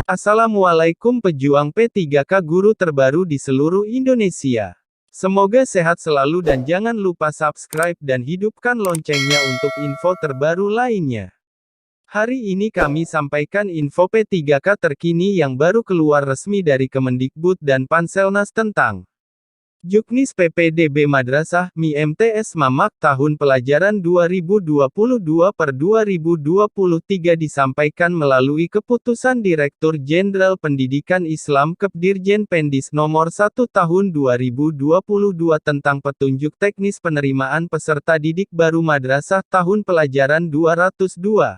Assalamualaikum pejuang P3K guru terbaru di seluruh Indonesia. Semoga sehat selalu dan jangan lupa subscribe dan hidupkan loncengnya untuk info terbaru lainnya. Hari ini kami sampaikan info P3K terkini yang baru keluar resmi dari Kemendikbud dan Panselnas tentang Juknis PPDB Madrasah MI/MTS Mamak tahun pelajaran 2022/2023 disampaikan melalui Keputusan Direktur Jenderal Pendidikan Islam Kepdirjen Pendis Nomor 1 Tahun 2022 tentang petunjuk teknis penerimaan peserta didik baru madrasah tahun pelajaran 202.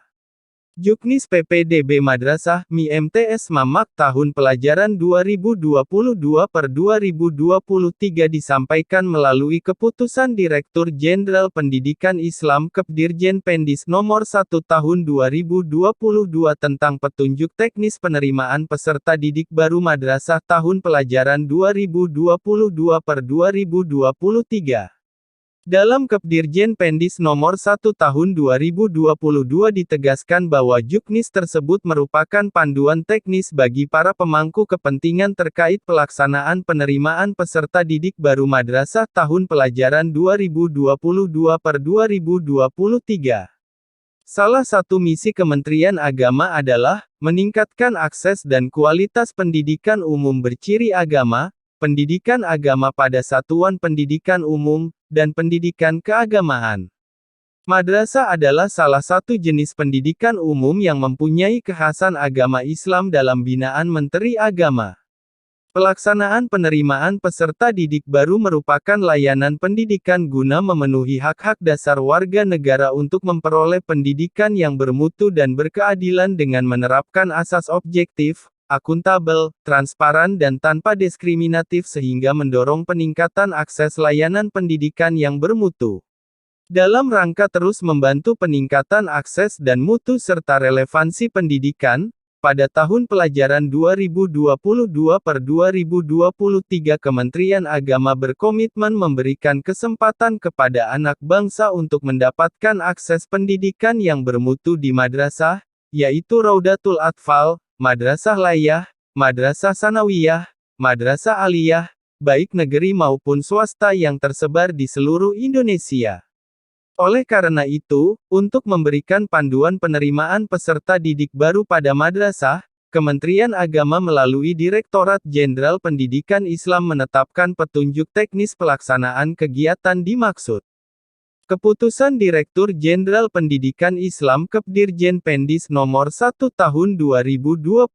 Juknis PPDB Madrasah MI/MTS Mamak tahun pelajaran 2022/2023 disampaikan melalui Keputusan Direktur Jenderal Pendidikan Islam Kepdirjen Pendis Nomor 1 Tahun 2022 tentang petunjuk teknis penerimaan peserta didik baru madrasah tahun pelajaran 2022/2023. Dalam Kepdirjen Pendis Nomor 1 Tahun 2022 ditegaskan bahwa juknis tersebut merupakan panduan teknis bagi para pemangku kepentingan terkait pelaksanaan penerimaan peserta didik baru madrasah tahun pelajaran 2022/2023. Salah satu misi Kementerian Agama adalah meningkatkan akses dan kualitas pendidikan umum berciri agama, pendidikan agama pada satuan pendidikan umum, dan pendidikan keagamaan. Madrasah adalah salah satu jenis pendidikan umum yang mempunyai kekhasan agama Islam dalam binaan Menteri Agama. Pelaksanaan penerimaan peserta didik baru merupakan layanan pendidikan guna memenuhi hak-hak dasar warga negara untuk memperoleh pendidikan yang bermutu dan berkeadilan dengan menerapkan asas objektif, akuntabel, transparan dan tanpa diskriminatif sehingga mendorong peningkatan akses layanan pendidikan yang bermutu. Dalam rangka terus membantu peningkatan akses dan mutu serta relevansi pendidikan, pada tahun pelajaran 2022/2023 Kementerian Agama berkomitmen memberikan kesempatan kepada anak bangsa untuk mendapatkan akses pendidikan yang bermutu di madrasah, yaitu Raudatul Atfal, Madrasah Layah, Madrasah Sanawiyah, Madrasah Aliyah, baik negeri maupun swasta yang tersebar di seluruh Indonesia. Oleh karena itu, untuk memberikan panduan penerimaan peserta didik baru pada madrasah, Kementerian Agama melalui Direktorat Jenderal Pendidikan Islam menetapkan petunjuk teknis pelaksanaan kegiatan dimaksud. Keputusan Direktur Jenderal Pendidikan Islam Kepdirjen Pendis Nomor 1 Tahun 2022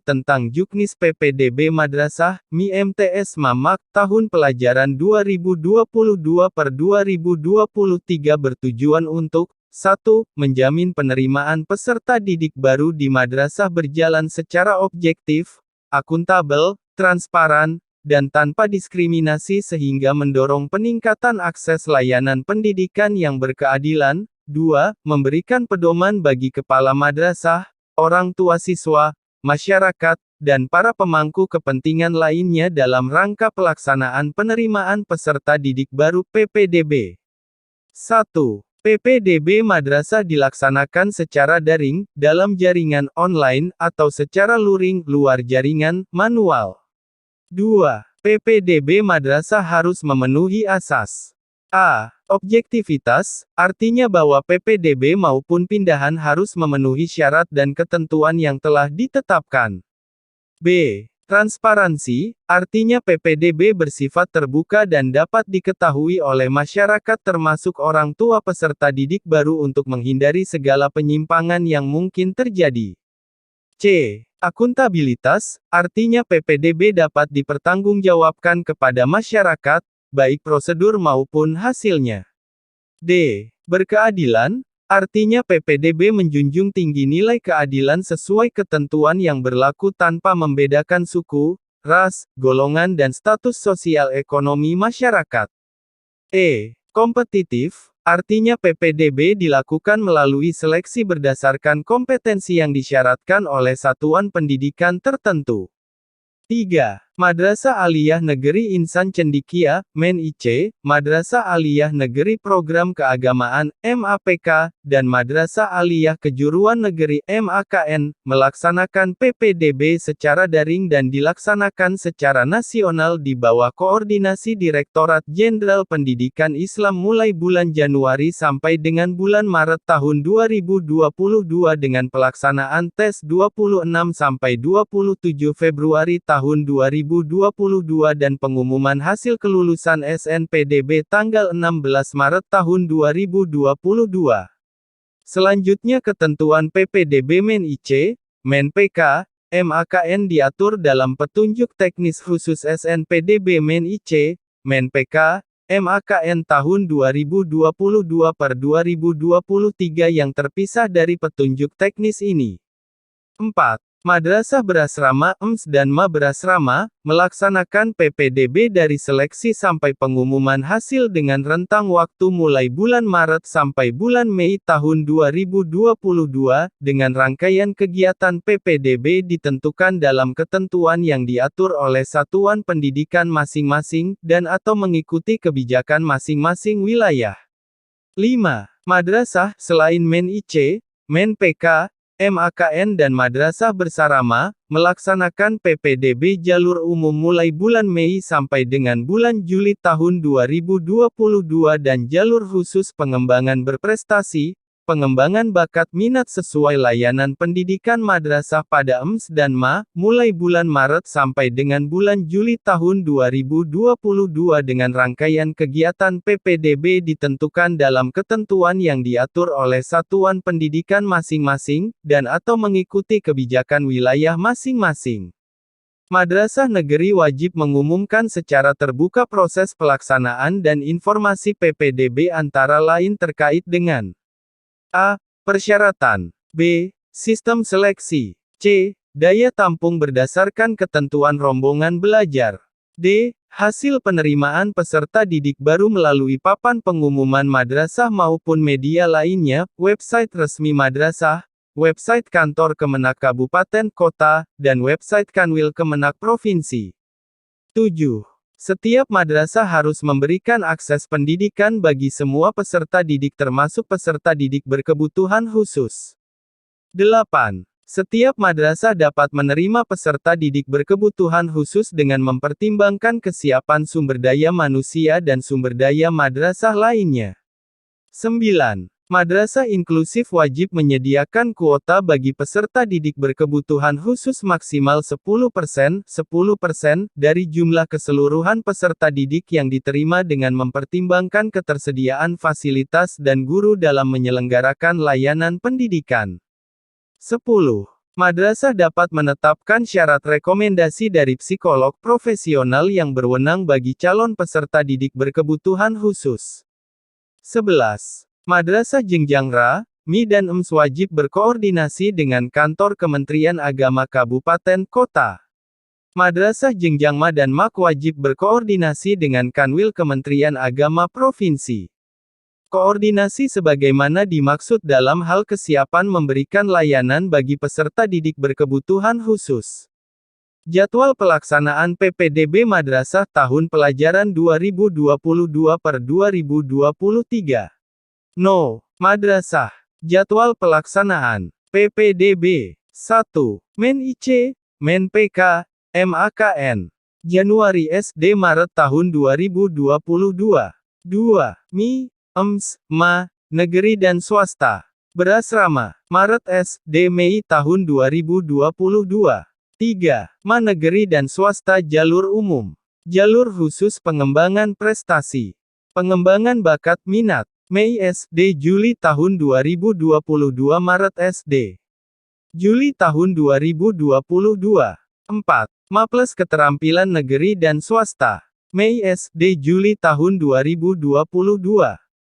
tentang Juknis PPDB Madrasah MI/MTS Mamak tahun pelajaran 2022/2023 bertujuan untuk 1. Menjamin penerimaan peserta didik baru di madrasah berjalan secara objektif, akuntabel, transparan, dan tanpa diskriminasi sehingga mendorong peningkatan akses layanan pendidikan yang berkeadilan. 2. Memberikan pedoman bagi kepala madrasah, orang tua siswa, masyarakat, dan para pemangku kepentingan lainnya dalam rangka pelaksanaan penerimaan peserta didik baru PPDB. 1. PPDB Madrasah dilaksanakan secara daring, dalam jaringan online, atau secara luring, luar jaringan, manual. 2. PPDB Madrasah harus memenuhi asas A. Objektivitas, artinya bahwa PPDB maupun pindahan harus memenuhi syarat dan ketentuan yang telah ditetapkan. B. Transparansi, artinya PPDB bersifat terbuka dan dapat diketahui oleh masyarakat termasuk orang tua peserta didik baru untuk menghindari segala penyimpangan yang mungkin terjadi. C. Akuntabilitas, artinya PPDB dapat dipertanggungjawabkan kepada masyarakat, baik prosedur maupun hasilnya. D. Berkeadilan, artinya PPDB menjunjung tinggi nilai keadilan sesuai ketentuan yang berlaku tanpa membedakan suku, ras, golongan dan status sosial ekonomi masyarakat. E. Kompetitif, artinya PPDB dilakukan melalui seleksi berdasarkan kompetensi yang disyaratkan oleh satuan pendidikan tertentu. 3. Madrasah Aliyah Negeri Insan Cendikia, MEN IC, Madrasah Aliyah Negeri Program Keagamaan, MAPK, dan Madrasah Aliyah Kejuruan Negeri (MAKN) melaksanakan PPDB secara daring dan dilaksanakan secara nasional di bawah koordinasi Direktorat Jenderal Pendidikan Islam mulai bulan Januari sampai dengan bulan Maret tahun 2022 dengan pelaksanaan tes 26 sampai 27 Februari tahun 2022 dan pengumuman hasil kelulusan SNPDB tanggal 16 Maret tahun 2022. Selanjutnya ketentuan PPDB Men IC, Men PK, MAKN diatur dalam Petunjuk Teknis Khusus SNPDB Men IC, Men PK, MAKN tahun 2022/2023 yang terpisah dari petunjuk teknis ini. 4. Madrasah berasrama (EMS dan Ma berasrama) melaksanakan PPDB dari seleksi sampai pengumuman hasil dengan rentang waktu mulai bulan Maret sampai bulan Mei tahun 2022, dengan rangkaian kegiatan PPDB ditentukan dalam ketentuan yang diatur oleh satuan pendidikan masing-masing, dan atau mengikuti kebijakan masing-masing wilayah. 5. Madrasah, selain Men IC, Men PK, MAKN dan Madrasah Bersarama, melaksanakan PPDB jalur umum mulai bulan Mei sampai dengan bulan Juli tahun 2022 dan jalur khusus pengembangan berprestasi, pengembangan bakat minat sesuai layanan pendidikan madrasah pada EMS dan Ma, mulai bulan Maret sampai dengan bulan Juli tahun 2022 dengan rangkaian kegiatan PPDB ditentukan dalam ketentuan yang diatur oleh satuan pendidikan masing-masing, dan atau mengikuti kebijakan wilayah masing-masing. Madrasah negeri wajib mengumumkan secara terbuka proses pelaksanaan dan informasi PPDB antara lain terkait dengan A. Persyaratan. B. Sistem seleksi. C. Daya tampung berdasarkan ketentuan rombongan belajar. D. Hasil penerimaan peserta didik baru melalui papan pengumuman madrasah maupun media lainnya, website resmi madrasah, website kantor Kemenak Kabupaten Kota, dan website Kanwil Kemenak Provinsi. 7. Setiap madrasah harus memberikan akses pendidikan bagi semua peserta didik termasuk peserta didik berkebutuhan khusus. 8. Setiap madrasah dapat menerima peserta didik berkebutuhan khusus dengan mempertimbangkan kesiapan sumber daya manusia dan sumber daya madrasah lainnya. 9. Madrasah inklusif wajib menyediakan kuota bagi peserta didik berkebutuhan khusus maksimal 10% dari jumlah keseluruhan peserta didik yang diterima dengan mempertimbangkan ketersediaan fasilitas dan guru dalam menyelenggarakan layanan pendidikan. 10. Madrasah dapat menetapkan syarat rekomendasi dari psikolog profesional yang berwenang bagi calon peserta didik berkebutuhan khusus. 11. Madrasah jenjang Ra, Mi dan EMS wajib berkoordinasi dengan kantor Kementerian Agama Kabupaten Kota. Madrasah jenjang Ma dan Mak wajib berkoordinasi dengan Kanwil Kementerian Agama Provinsi. Koordinasi sebagaimana dimaksud dalam hal kesiapan memberikan layanan bagi peserta didik berkebutuhan khusus. Jadwal pelaksanaan PPDB Madrasah tahun pelajaran 2022/2023. No. Madrasah. Jadwal pelaksanaan PPDB. 1. Men IC, Men PK, MAKN. Januari SD Maret tahun 2022. 2. Mi, EMS, Ma, negeri dan swasta. Berasrama. Maret SD Mei tahun 2022. 3. Ma negeri dan swasta jalur umum. Jalur khusus pengembangan prestasi. Pengembangan bakat minat. Mei SD Juli tahun 2022 Maret SD. Juli tahun 2022. 4. Ma plus keterampilan negeri dan swasta. Mei SD Juli tahun 2022.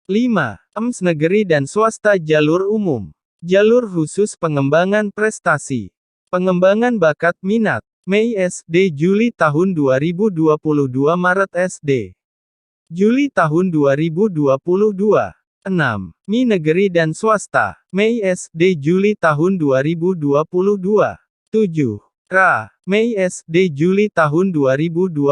5. EMS negeri dan swasta jalur umum. Jalur khusus pengembangan prestasi. Pengembangan bakat minat. Mei SD Juli tahun 2022 Maret SD. Juli tahun 2022. 6. Mi negeri dan swasta. Mei SD Juli tahun 2022. 7. Ra. Mei SD Juli tahun 2022.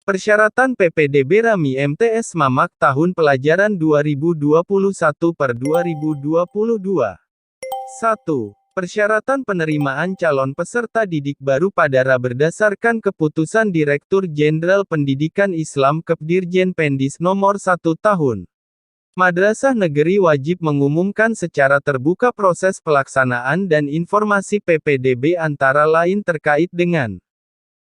Persyaratan PPDB Rami MTS Mamak tahun pelajaran 2021/2022. 1. Persyaratan penerimaan calon peserta didik baru pada berdasarkan Keputusan Direktur Jenderal Pendidikan Islam Kepdirjen Pendis Nomor 1 Tahun. Madrasah negeri wajib mengumumkan secara terbuka proses pelaksanaan dan informasi PPDB antara lain terkait dengan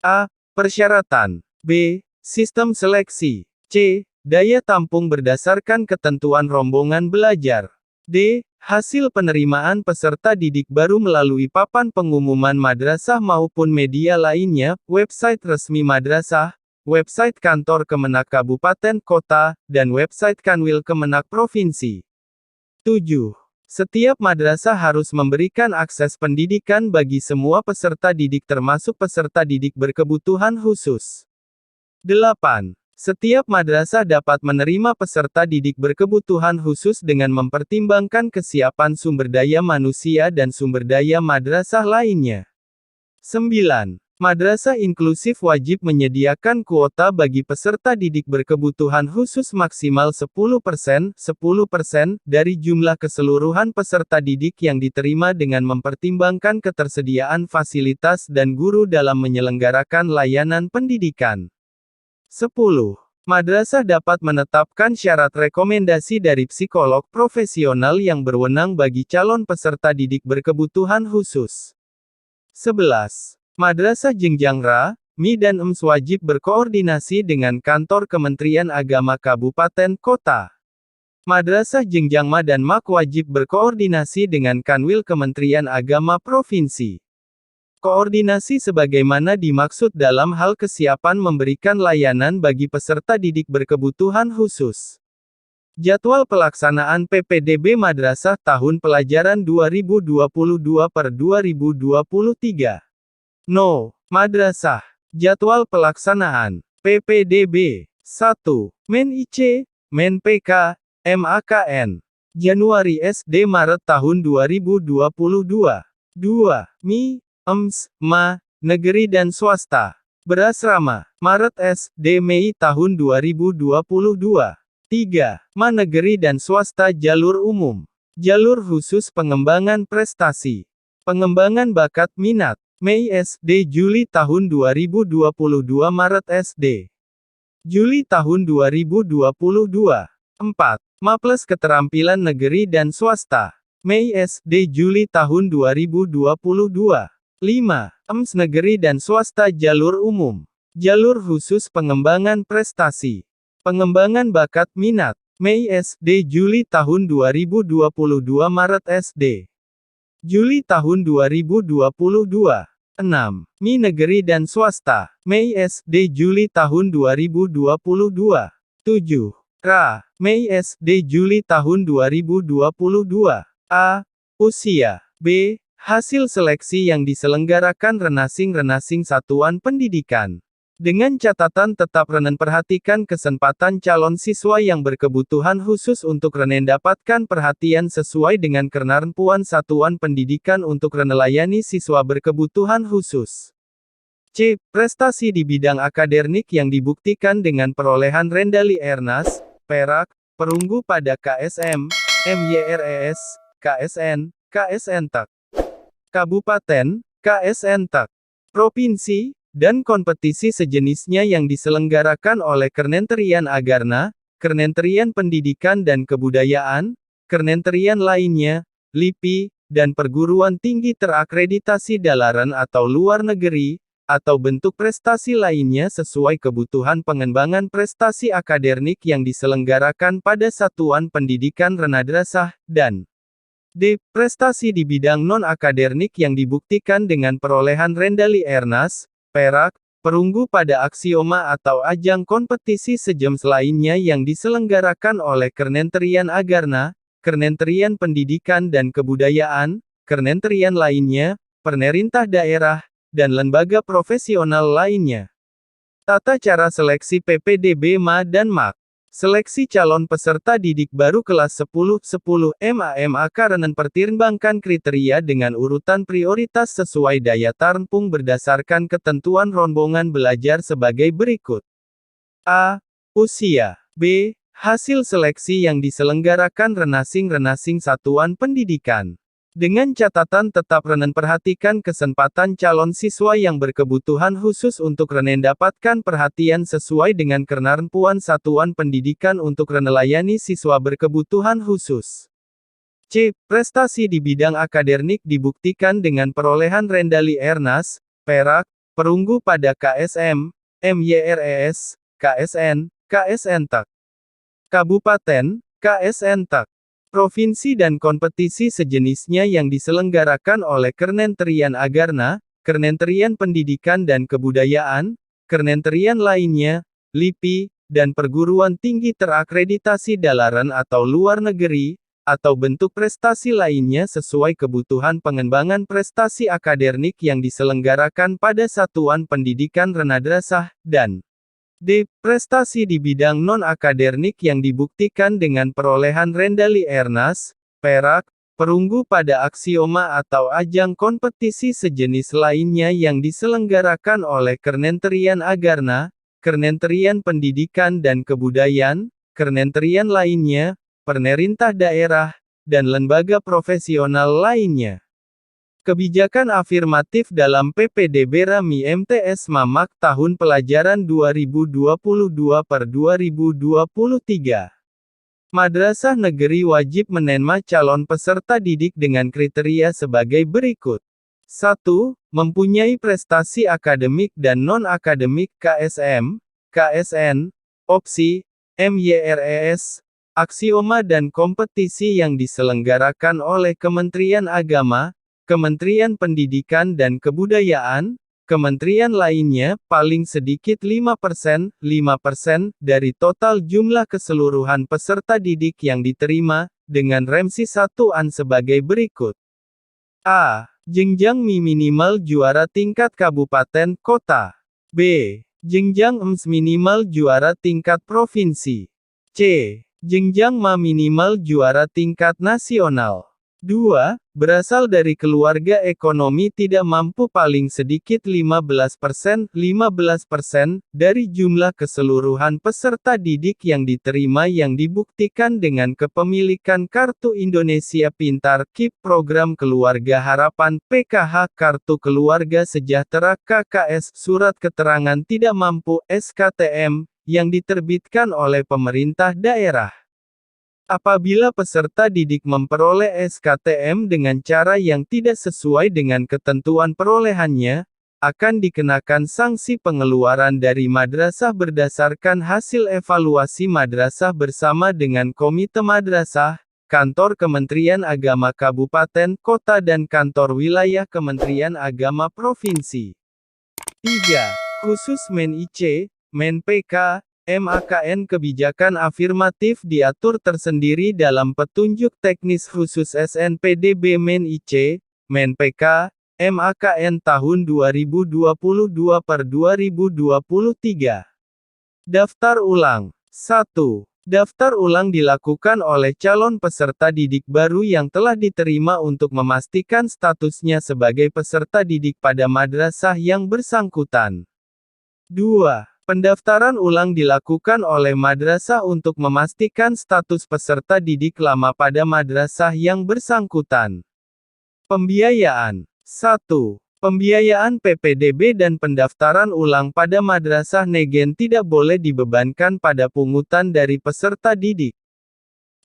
A. Persyaratan. B. Sistem seleksi. C. Daya tampung berdasarkan ketentuan rombongan belajar. D. Hasil penerimaan peserta didik baru melalui papan pengumuman madrasah maupun media lainnya, website resmi madrasah, website kantor Kemenak Kabupaten Kota, dan website Kanwil Kemenak Provinsi. 7. Setiap madrasah harus memberikan akses pendidikan bagi semua peserta didik termasuk peserta didik berkebutuhan khusus. 8. Setiap madrasah dapat menerima peserta didik berkebutuhan khusus dengan mempertimbangkan kesiapan sumber daya manusia dan sumber daya madrasah lainnya. 9. Madrasah inklusif wajib menyediakan kuota bagi peserta didik berkebutuhan khusus maksimal 10% dari jumlah keseluruhan peserta didik yang diterima dengan mempertimbangkan ketersediaan fasilitas dan guru dalam menyelenggarakan layanan pendidikan. 10. Madrasah dapat menetapkan syarat rekomendasi dari psikolog profesional yang berwenang bagi calon peserta didik berkebutuhan khusus. 11. Madrasah jenjang Ra, Mi dan EMS wajib berkoordinasi dengan kantor Kementerian Agama Kabupaten Kota. Madrasah jenjang Ma dan Mak wajib berkoordinasi dengan Kanwil Kementerian Agama Provinsi. Koordinasi sebagaimana dimaksud dalam hal kesiapan memberikan layanan bagi peserta didik berkebutuhan khusus. Jadwal pelaksanaan PPDB Madrasah tahun pelajaran 2022/2023. No. Madrasah. Jadwal pelaksanaan PPDB. 1. Men IC, Men PK, MAKN. Januari SD Maret tahun 2022. 2. Mi, EMS, Ma, negeri dan swasta. Berasrama. Maret SD Mei tahun 2022. 3. Ma negeri dan swasta jalur umum. Jalur khusus pengembangan prestasi. Pengembangan bakat minat. Mei SD Juli tahun 2022 Maret SD. Juli tahun 2022. 4. Ma plus keterampilan negeri dan swasta. Mei SD Juli tahun 2022. 5. EMS negeri dan swasta jalur umum. Jalur khusus pengembangan prestasi. Pengembangan bakat minat. Mei SD Juli tahun 2022 Maret SD. Juli tahun 2022. 6. Mi negeri dan swasta. Mei SD Juli tahun 2022. 7. Ra. Mei SD Juli tahun 2022. A. Usia. B. Hasil seleksi yang diselenggarakan renasing-renasing satuan pendidikan. Dengan catatan tetap Renen perhatikan kesempatan calon siswa yang berkebutuhan khusus untuk Renen dapatkan perhatian sesuai dengan kemampuan satuan pendidikan untuk Renen layani siswa berkebutuhan khusus. C. Prestasi di bidang akademik yang dibuktikan dengan perolehan Rendali Ernaz, perak, perunggu pada KSM, MYRES, KSN, KSN Tak. Kabupaten, KSN Tak. Provinsi, dan kompetisi sejenisnya yang diselenggarakan oleh Kementerian Agama, Kementerian Pendidikan dan Kebudayaan, kementerian lainnya, LIPI, dan perguruan tinggi terakreditasi dalam atau luar negeri, atau bentuk prestasi lainnya sesuai kebutuhan pengembangan prestasi akademik yang diselenggarakan pada satuan pendidikan renadrasah, dan D. Prestasi di bidang non-akademik yang dibuktikan dengan perolehan Rendali Ernaz, perak, perunggu pada aksioma atau ajang kompetisi sejenis lainnya yang diselenggarakan oleh Kementerian Agama, Kementerian Pendidikan dan Kebudayaan, kementerian lainnya, pemerintah daerah, dan lembaga profesional lainnya. Tata cara seleksi PPDB Ma dan Mak. Seleksi calon peserta didik baru kelas 10-10 MAMAK Renen pertimbangkan kriteria dengan urutan prioritas sesuai daya tampung berdasarkan ketentuan rombongan belajar sebagai berikut. A. Usia. B. Hasil seleksi yang diselenggarakan renasing-renasing satuan pendidikan. Dengan catatan tetap Renen perhatikan kesempatan calon siswa yang berkebutuhan khusus untuk Renen dapatkan perhatian sesuai dengan kemampuan satuan pendidikan untuk Renen layani siswa berkebutuhan khusus. C. Prestasi di bidang akademik dibuktikan dengan perolehan Rendali Ernaz, perak, perunggu pada KSM, MYRES, KSN, KSN Tak. Kabupaten, KSN Tak. Provinsi dan kompetisi sejenisnya yang diselenggarakan oleh Kementerian Agama, Kementerian Pendidikan dan Kebudayaan, kementerian lainnya, LIPI, dan perguruan tinggi terakreditasi dalam atau luar negeri, atau bentuk prestasi lainnya sesuai kebutuhan pengembangan prestasi akademik yang diselenggarakan pada satuan pendidikan renmadrasah, dan D. Prestasi di bidang non-akademik yang dibuktikan dengan perolehan Rendali Ernaz, perak, perunggu pada aksioma atau ajang kompetisi sejenis lainnya yang diselenggarakan oleh Kementerian Agama, Kementerian Pendidikan dan Kebudayaan, kementerian lainnya, pemerintah daerah, dan lembaga profesional lainnya. Kebijakan afirmatif dalam PPDB RAMI MTS Mamak tahun pelajaran 2022/2023. Madrasah negeri wajib menerima calon peserta didik dengan kriteria sebagai berikut. 1. Mempunyai prestasi akademik dan non-akademik KSM, KSN, opsi, MYRES, aksioma dan kompetisi yang diselenggarakan oleh Kementerian Agama, Kementerian Pendidikan dan Kebudayaan, kementerian lainnya, paling sedikit 5% dari total jumlah keseluruhan peserta didik yang diterima, dengan remsi satuan sebagai berikut. A. Jenjang minimal juara tingkat kabupaten kota. B. Jenjang EMS minimal juara tingkat provinsi. C. Jenjang MA minimal juara tingkat nasional. 2. Berasal dari keluarga ekonomi tidak mampu paling sedikit 15% dari jumlah keseluruhan peserta didik yang diterima yang dibuktikan dengan kepemilikan Kartu Indonesia Pintar KIP Program Keluarga Harapan PKH Kartu Keluarga Sejahtera KKS Surat Keterangan Tidak Mampu SKTM, yang diterbitkan oleh pemerintah daerah. Apabila peserta didik memperoleh SKTM dengan cara yang tidak sesuai dengan ketentuan perolehannya, akan dikenakan sanksi pengeluaran dari madrasah berdasarkan hasil evaluasi madrasah bersama dengan Komite Madrasah, Kantor Kementerian Agama Kabupaten Kota dan Kantor Wilayah Kementerian Agama Provinsi. 3. Khusus Men IC, Men PK, MAKN kebijakan afirmatif diatur tersendiri dalam petunjuk teknis khusus SNPDB Men IC, Men PK, MAKN tahun 2022/2023. Daftar ulang. 1. Daftar ulang dilakukan oleh calon peserta didik baru yang telah diterima untuk memastikan statusnya sebagai peserta didik pada madrasah yang bersangkutan. 2. Pendaftaran ulang dilakukan oleh madrasah untuk memastikan status peserta didik lama pada madrasah yang bersangkutan. Pembiayaan. 1. Pembiayaan PPDB dan pendaftaran ulang pada madrasah negeri tidak boleh dibebankan pada pungutan dari peserta didik.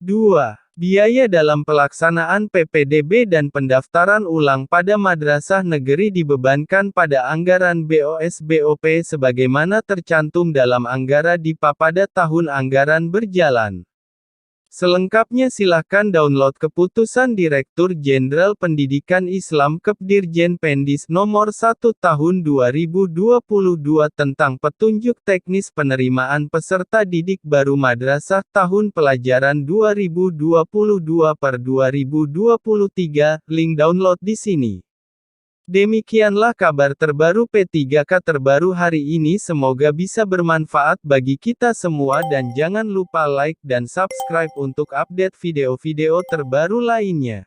2. Biaya dalam pelaksanaan PPDB dan pendaftaran ulang pada madrasah negeri dibebankan pada anggaran BOS/BOP sebagaimana tercantum dalam anggaran DIPA pada tahun anggaran berjalan. Selengkapnya silakan download Keputusan Direktur Jenderal Pendidikan Islam Kepdirjen Pendis Nomor 1 Tahun 2022 tentang petunjuk teknis penerimaan peserta didik baru madrasah tahun pelajaran 2022/2023, link download di sini. Demikianlah kabar terbaru P3K terbaru hari ini, semoga bisa bermanfaat bagi kita semua dan jangan lupa like dan subscribe untuk update video-video terbaru lainnya.